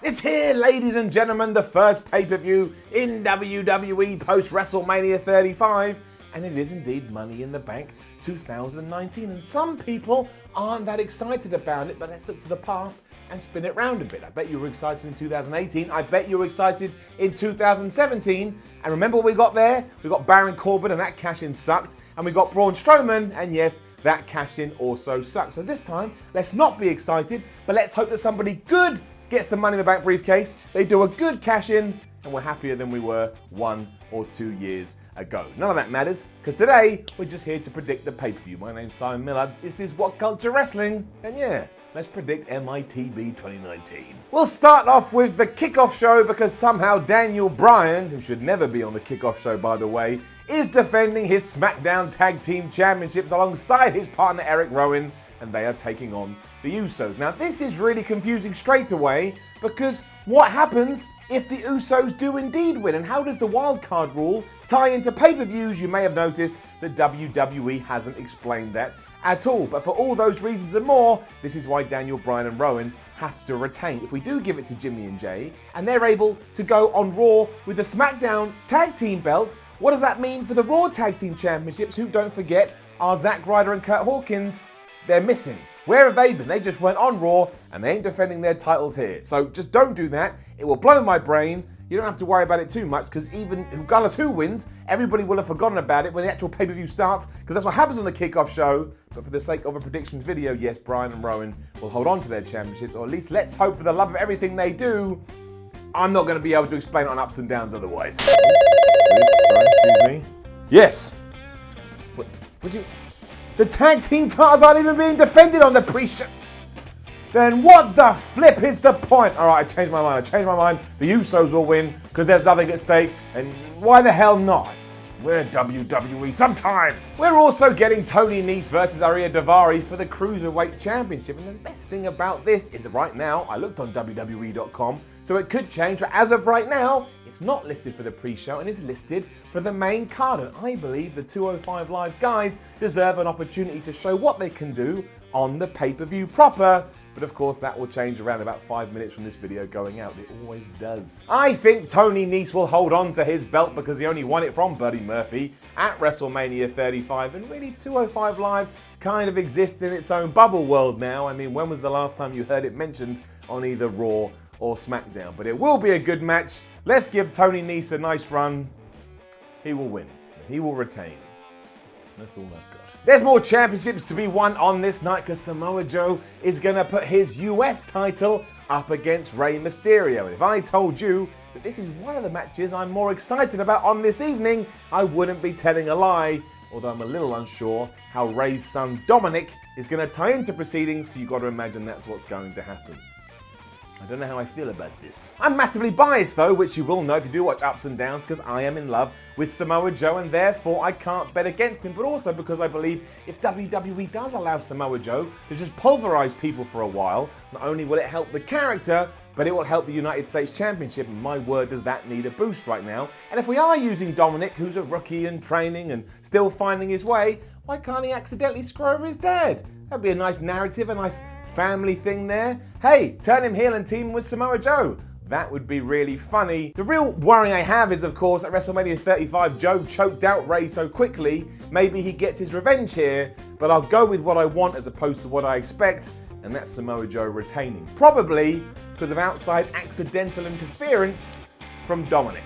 It's here, ladies and gentlemen, the first pay-per-view in WWE post-WrestleMania 35, and it is indeed Money in the Bank 2019, and some people aren't that excited about it, but let's look to the past and spin it round a bit. I bet you were excited in 2018, I bet you were excited in 2017, and remember what we got there? We got Baron Corbin, and that cash-in sucked, and we got Braun Strowman, and yes, that cash-in also sucked. So this time, let's not be excited, but let's hope that somebody good gets the Money in the Bank briefcase, they do a good cash-in, and we're happier than we were 1 or 2 years ago. None of that matters, because today we're just here to predict the pay-per-view. My name's Simon Miller, this is WhatCulture Wrestling, and yeah, let's predict MITB 2019. We'll start off with the kickoff show because somehow Daniel Bryan, who should never be on the kickoff show by the way, is defending his SmackDown Tag Team Championships alongside his partner Eric Rowan, and they are taking on the Usos. Now this is really confusing straight away because what happens if the Usos do indeed win, and how does the wildcard rule tie into pay-per-views? You may have noticed that WWE hasn't explained that at all, but for all those reasons and more, this is why Daniel Bryan and Rowan have to retain. If we do give it to Jimmy and Jay and they're able to go on Raw with the SmackDown Tag Team belts, what does that mean for the Raw Tag Team Championships, who, don't forget, are Zack Ryder and Kurt Hawkins? They're missing. Where have they been? They just weren't on Raw and they ain't defending their titles here. So just don't do that. It will blow my brain. You don't have to worry about it too much because even regardless who wins, everybody will have forgotten about it when the actual pay-per-view starts, because that's what happens on the kickoff show. But for the sake of a predictions video, yes, Bryan and Rowan will hold on to their championships, or at least let's hope for the love of everything they do. I'm not going to be able to explain it on ups and downs otherwise. Sorry, excuse me. Yes. What do you... The tag team titles aren't even being defended on the pre-show. Then what the flip is the point? All right, I changed my mind. The Usos will win because there's nothing at stake. And why the hell not? We're WWE sometimes. We're also getting Tony Nese versus Ariya Daivari for the Cruiserweight Championship. And the best thing about this is that right now, I looked on WWE.com, so it could change. But as of right now, it's not listed for the pre-show and is listed for the main card. And I believe the 205 Live guys deserve an opportunity to show what they can do on the pay-per-view proper. But of course that will change around about 5 minutes from this video going out. It always does. I think Tony Nese will hold on to his belt because he only won it from Buddy Murphy at WrestleMania 35. And really 205 Live kind of exists in its own bubble world now. I mean, when was the last time you heard it mentioned on either Raw or SmackDown? But it will be a good match. Let's give Tony Nese a nice run. He will win. He will retain. That's all I've got. There's more championships to be won on this night because Samoa Joe is going to put his US title up against Rey Mysterio. If I told you that this is one of the matches I'm more excited about on this evening, I wouldn't be telling a lie, although I'm a little unsure how Rey's son Dominic is going to tie into proceedings, because you've got to imagine that's what's going to happen. I don't know how I feel about this. I'm massively biased though, which you will know if you do watch Ups and Downs, because I am in love with Samoa Joe and therefore I can't bet against him, but also because I believe if WWE does allow Samoa Joe to just pulverize people for a while, not only will it help the character, but it will help the United States Championship, and my word does that need a boost right now. And if we are using Dominic, who's a rookie and training and still finding his way, why can't he accidentally screw over his dad? That'd be a nice narrative, a nice family thing there. Hey, turn him heel and team with Samoa Joe. That would be really funny. The real worry I have is, of course, at WrestleMania 35, Joe choked out Rey so quickly, maybe he gets his revenge here, but I'll go with what I want as opposed to what I expect, and that's Samoa Joe retaining. Probably because of outside accidental interference from Dominic.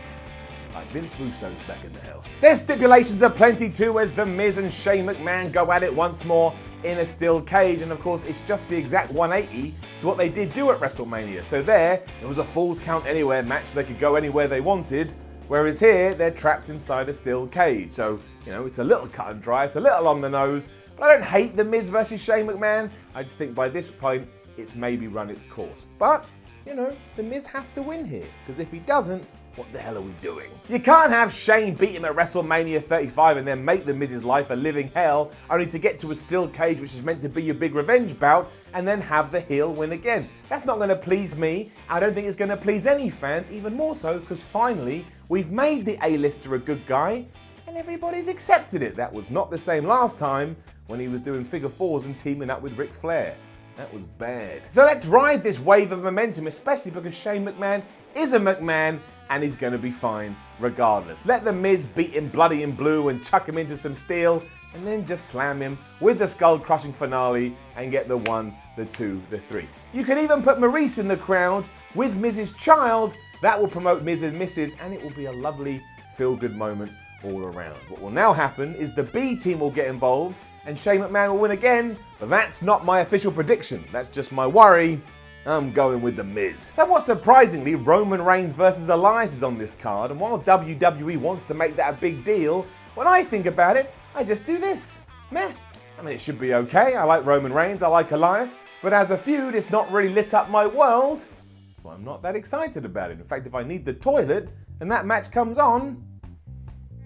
Like Vince Russo's back in the house. There's stipulations aplenty too, as The Miz and Shane McMahon go at it once more in a steel cage, and of course it's just the exact 180 to what they did do at WrestleMania. So there, it was a Falls Count Anywhere match, they could go anywhere they wanted, whereas here, they're trapped inside a steel cage. So, you know, it's a little cut and dry, it's a little on the nose, but I don't hate The Miz versus Shane McMahon. I just think by this point, it's maybe run its course. But, you know, The Miz has to win here, because if he doesn't, what the hell are we doing? You can't have Shane beat him at WrestleMania 35 and then make The Miz's life a living hell, only to get to a steel cage which is meant to be your big revenge bout, and then have the heel win again. That's not going to please me. I don't think it's going to please any fans, even more so because finally we've made the A-lister a good guy and everybody's accepted it. That was not the same last time when he was doing figure fours and teaming up with Ric Flair. That was bad. So let's ride this wave of momentum, especially because Shane McMahon is a McMahon and he's going to be fine regardless. Let The Miz beat him bloody and blue and chuck him into some steel and then just slam him with the skull-crushing finale and get the 1, the 2, the 3. You can even put Maurice in the crowd with Miz's child. That will promote Miz's misses and it will be a lovely feel-good moment all around. What will now happen is the B team will get involved and Shane McMahon will win again, but that's not my official prediction. That's just my worry. I'm going with The Miz. Somewhat surprisingly, Roman Reigns versus Elias is on this card, and while WWE wants to make that a big deal, when I think about it, I just do this. Meh. I mean, it should be okay. I like Roman Reigns, I like Elias, but as a feud, it's not really lit up my world, so I'm not that excited about it. In fact, if I need the toilet and that match comes on,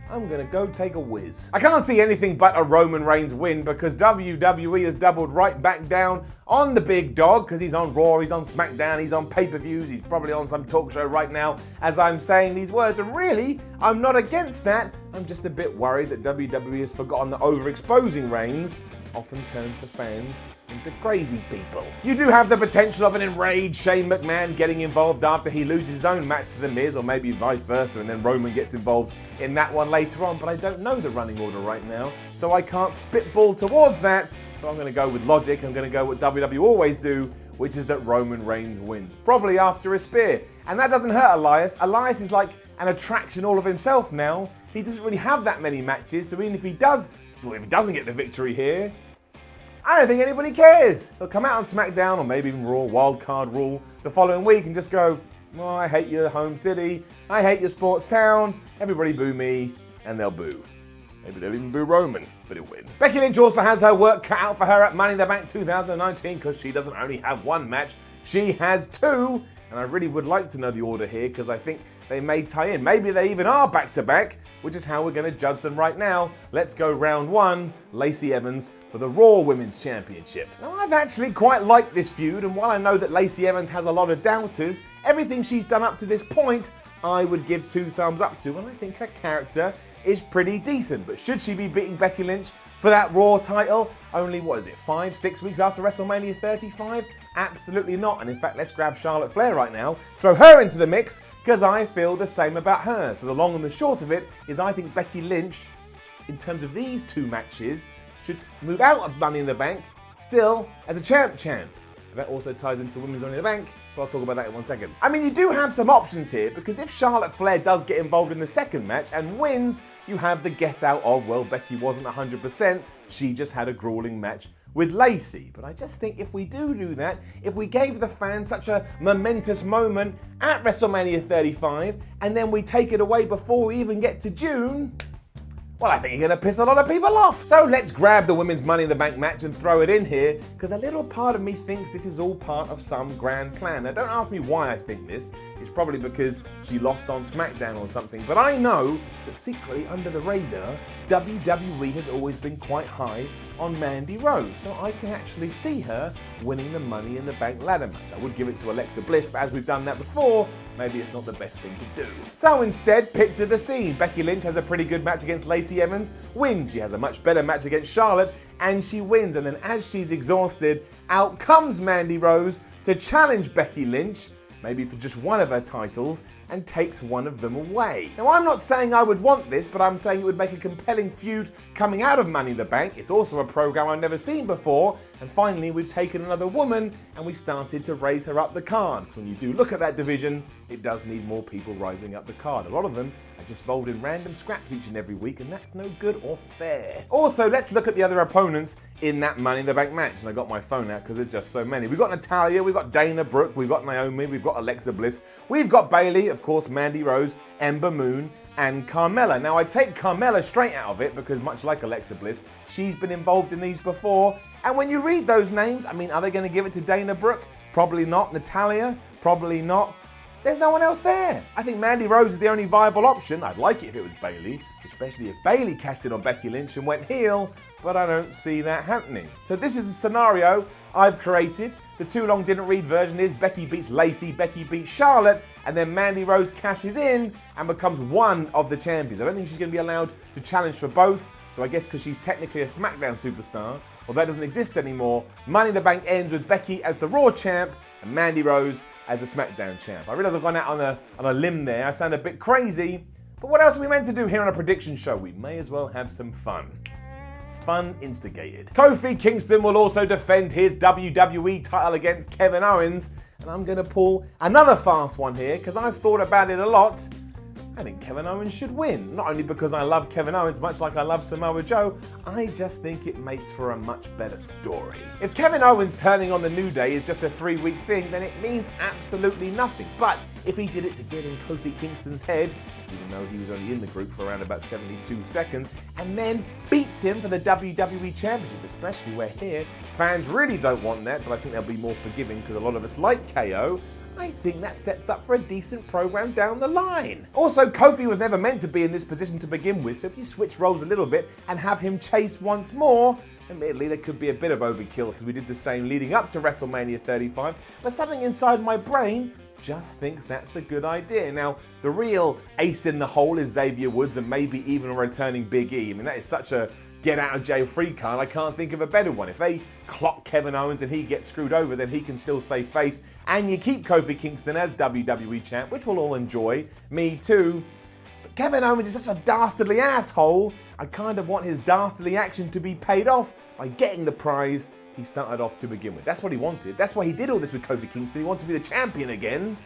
I'm gonna go take a whiz. I can't see anything but a Roman Reigns win because WWE has doubled right back down on the big dog because he's on Raw, he's on SmackDown, he's on pay-per-views, he's probably on some talk show right now as I'm saying these words. And really, I'm not against that. I'm just a bit worried that WWE has forgotten that overexposing Reigns often turns the fans into crazy people. You do have the potential of an enraged Shane McMahon getting involved after he loses his own match to The Miz, or maybe vice versa, and then Roman gets involved in that one later on, but I don't know the running order right now, so I can't spitball towards that, but I'm going to go with logic. I'm going to go what WWE always do, which is that Roman Reigns wins, probably after a spear. And that doesn't hurt Elias. Elias is like an attraction all of himself now. He doesn't really have that many matches, so even if he does, well, if he doesn't get the victory here, I don't think anybody cares. He'll come out on SmackDown or maybe even Raw, wildcard rule, the following week and just go, well, I hate your home city, I hate your sports town, everybody boo me, and they'll boo. Maybe they'll even boo Roman, but he'll win. Becky Lynch also has her work cut out for her at Money in the Bank 2019 because she doesn't only have one match, she has two. And I really would like to know the order here because I think they may tie in. Maybe they even are back-to-back, which is how we're going to judge them right now. Let's go round one, Lacey Evans for the Raw Women's Championship. Now, I've actually quite liked this feud, and while I know that Lacey Evans has a lot of doubters, everything she's done up to this point, I would give 2 thumbs up to, and I think her character is pretty decent. But should she be beating Becky Lynch for that Raw title only, 5-6 weeks after WrestleMania 35? Absolutely not. And in fact, let's grab Charlotte Flair right now, throw her into the mix, because I feel the same about her. So the long and the short of it is I think Becky Lynch, in terms of these 2 matches, should move out of Money in the Bank still as a champ. That also ties into Women's Money in the Bank, so I'll talk about that in 1 second. I mean, you do have some options here, because if Charlotte Flair does get involved in the second match and wins, you have the get out of, well, Becky wasn't 100%, she just had a grueling match with Lacey. But I just think if we do that, if we gave the fans such a momentous moment at WrestleMania 35, and then we take it away before we even get to June, well, I think you're going to piss a lot of people off. So let's grab the Women's Money in the Bank match and throw it in here, because a little part of me thinks this is all part of some grand plan. Now, don't ask me why I think this. It's probably because she lost on SmackDown or something. But I know that secretly, under the radar, WWE has always been quite high on Mandy Rose. So I can actually see her winning the Money in the Bank ladder match. I would give it to Alexa Bliss, but as we've done that before, maybe it's not the best thing to do. So instead, picture the scene. Becky Lynch has a pretty good match against Lacey Evans, wins. She has a much better match against Charlotte, and she wins. And then as she's exhausted, out comes Mandy Rose to challenge Becky Lynch, maybe for just one of her titles, and takes one of them away. Now, I'm not saying I would want this, but I'm saying it would make a compelling feud coming out of Money in the Bank. It's also a program I've never seen before, and finally we've taken another woman and we started to raise her up the card. When you do look at that division, it does need more people rising up the card. A lot of them are just involved in random scraps each and every week, and that's no good or fair. Also, let's look at the other opponents in that Money in the Bank match, and I got my phone out because there's just so many. We've got Natalya, we've got Dana Brooke, we've got Naomi, we've got Alexa Bliss, we've got Bayley, of course, Mandy Rose, Ember Moon, and Carmella. Now, I take Carmella straight out of it because, much like Alexa Bliss, she's been involved in these before. And when you read those names, I mean, are they going to give it to Dana Brooke? Probably not. Natalya? Probably not. There's no one else there. I think Mandy Rose is the only viable option. I'd like it if it was Bayley, especially if Bayley cashed in on Becky Lynch and went heel, but I don't see that happening. So this is the scenario I've created. The too long didn't read version is Becky beats Lacey, Becky beats Charlotte, and then Mandy Rose cashes in and becomes one of the champions. I don't think she's going to be allowed to challenge for both, so I guess because she's technically a SmackDown superstar, well, that doesn't exist anymore. Money in the Bank ends with Becky as the Raw champ and Mandy Rose as the SmackDown champ. I realize I've gone out on a limb there. I sound a bit crazy, but what else are we meant to do here on a prediction show? We may as well have some fun. Fun instigated. Kofi Kingston will also defend his WWE title against Kevin Owens, and I'm going to pull another fast one here because I've thought about it a lot. I think Kevin Owens should win. Not only because I love Kevin Owens much like I love Samoa Joe, I just think it makes for a much better story. If Kevin Owens turning on the New Day is just a 3-week thing, then it means absolutely nothing. But if he did it to get in Kofi Kingston's head, even though he was only in the group for around about 72 seconds, and then beats him for the WWE Championship, especially where here, fans really don't want that, but I think they'll be more forgiving because a lot of us like KO, I think that sets up for a decent program down the line. Also, Kofi was never meant to be in this position to begin with, so if you switch roles a little bit and have him chase once more, admittedly there could be a bit of overkill because we did the same leading up to WrestleMania 35, but something inside my brain just thinks that's a good idea. Now, the real ace in the hole is Xavier Woods and maybe even a returning Big E. I mean, that is such a get out of jail free card. I can't think of a better one. If they clock Kevin Owens and he gets screwed over, then he can still save face. And you keep Kofi Kingston as WWE champ, which we'll all enjoy. Me too. But Kevin Owens is such a dastardly asshole. I kind of want his dastardly action to be paid off by getting the prize he started off to begin with. That's what he wanted. That's why he did all this with Kofi Kingston. He wanted to be the champion again.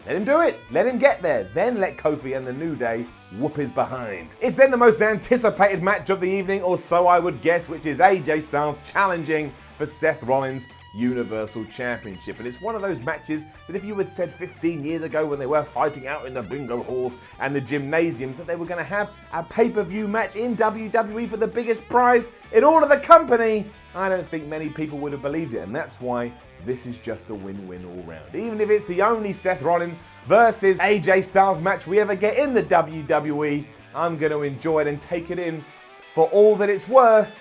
Let him do it. Let him get there. Then let Kofi and the New Day whoop his behind. It's then the most anticipated match of the evening, or so I would guess, which is AJ Styles challenging for Seth Rollins' Universal Championship. And it's one of those matches that if you had said 15 years ago when they were fighting out in the bingo halls and the gymnasiums that they were going to have a pay-per-view match in WWE for the biggest prize in all of the company, I don't think many people would have believed it. And that's why this is just a win-win all round. Even if it's the only Seth Rollins versus AJ Styles match we ever get in the WWE, I'm going to enjoy it and take it in for all that it's worth,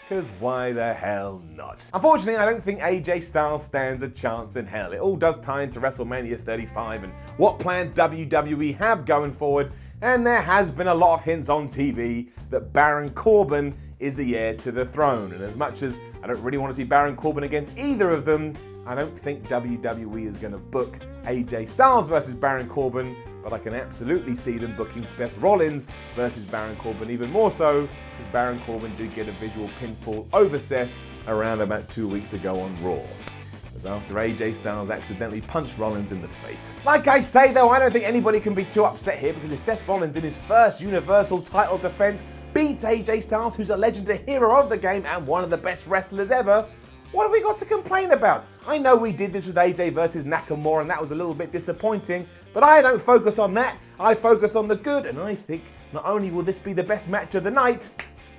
because why the hell not? Unfortunately, I don't think AJ Styles stands a chance in hell. It all does tie into WrestleMania 35 and what plans WWE have going forward, and there has been a lot of hints on TV that Baron Corbin is the heir to the throne. And as much as I don't really want to see Baron Corbin against either of them, I don't think WWE is going to book AJ Styles versus Baron Corbin, but I can absolutely see them booking Seth Rollins versus Baron Corbin, even more so because Baron Corbin did get a visual pinfall over Seth around about 2 weeks ago on Raw. It was after AJ Styles accidentally punched Rollins in the face. Like I say though, I don't think anybody can be too upset here because if Seth Rollins in his first Universal title defense beats AJ Styles, who's a legendary hero of the game and one of the best wrestlers ever, what have we got to complain about? I know we did this with AJ versus Nakamura and that was a little bit disappointing, but I don't focus on that. I focus on the good, and I think not only will this be the best match of the night,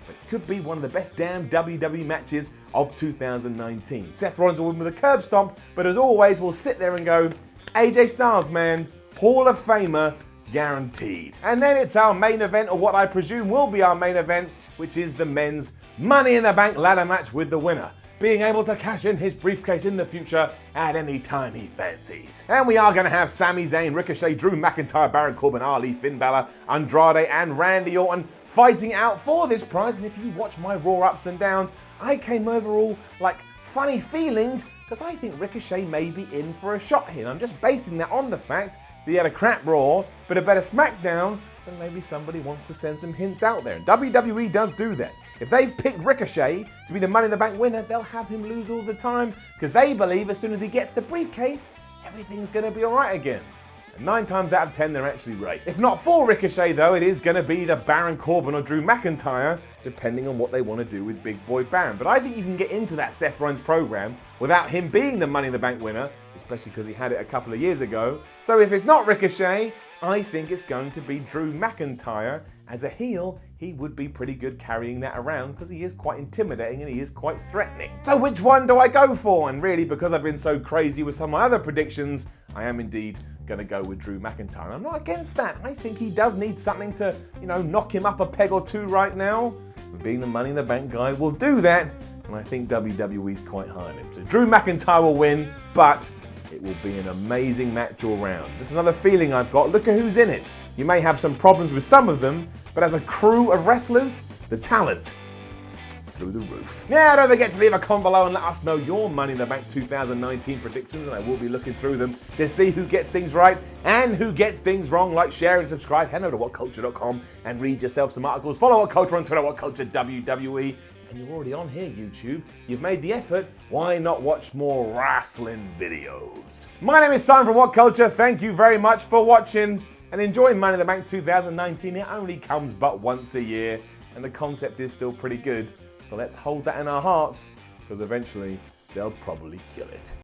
but it could be one of the best damn WWE matches of 2019. Seth Rollins will win with a curb stomp, but as always, we'll sit there and go, AJ Styles, man, Hall of Famer, guaranteed. And then it's our main event, or what I presume will be our main event, which is the men's Money in the Bank ladder match with the winner being able to cash in his briefcase in the future at any time he fancies. And we are going to have Sami Zayn, Ricochet, Drew McIntyre, Baron Corbin, Ali, Finn Balor, Andrade and Randy Orton fighting out for this prize. And if you watch my Raw ups and downs, I came over all like funny feelinged because I think Ricochet may be in for a shot here. And I'm just basing that on the fact that he had a crap Raw, but a better SmackDown, so maybe somebody wants to send some hints out there. And WWE does do that. If they've picked Ricochet to be the Money in the Bank winner, they'll have him lose all the time because they believe as soon as he gets the briefcase, everything's going to be all right again. And 9 times out of 10, they're actually right. If not for Ricochet, though, it is going to be the Baron Corbin or Drew McIntyre, depending on what they want to do with Big Boy Baron. But I think you can get into that Seth Rollins program without him being the Money in the Bank winner, especially because he had it a couple of years ago. So if it's not Ricochet, I think it's going to be Drew McIntyre. As a heel, he would be pretty good carrying that around because he is quite intimidating and he is quite threatening. So which one do I go for? And really, because I've been so crazy with some of my other predictions, I am indeed going to go with Drew McIntyre. I'm not against that. I think he does need something to, knock him up a peg or two right now. But being the Money in the Bank guy will do that. And I think WWE's quite high on him. So Drew McIntyre will win, but it will be an amazing match all round. Just another feeling I've got. Look at who's in it. You may have some problems with some of them, but as a crew of wrestlers, the talent, it's through the roof. Now, don't forget to leave a comment below and let us know your Money in the Bank 2019 predictions, and I will be looking through them to see who gets things right and who gets things wrong. Like, share, and subscribe. Head over to WhatCulture.com and read yourself some articles. Follow WhatCulture on Twitter, WhatCulture WWE. And you're already on here, YouTube. You've made the effort. Why not watch more wrestling videos? My name is Simon from WhatCulture. Thank you very much for watching. And enjoy Money in the Bank 2019. It only comes but once a year. And the concept is still pretty good. So let's hold that in our hearts, because eventually they'll probably kill it.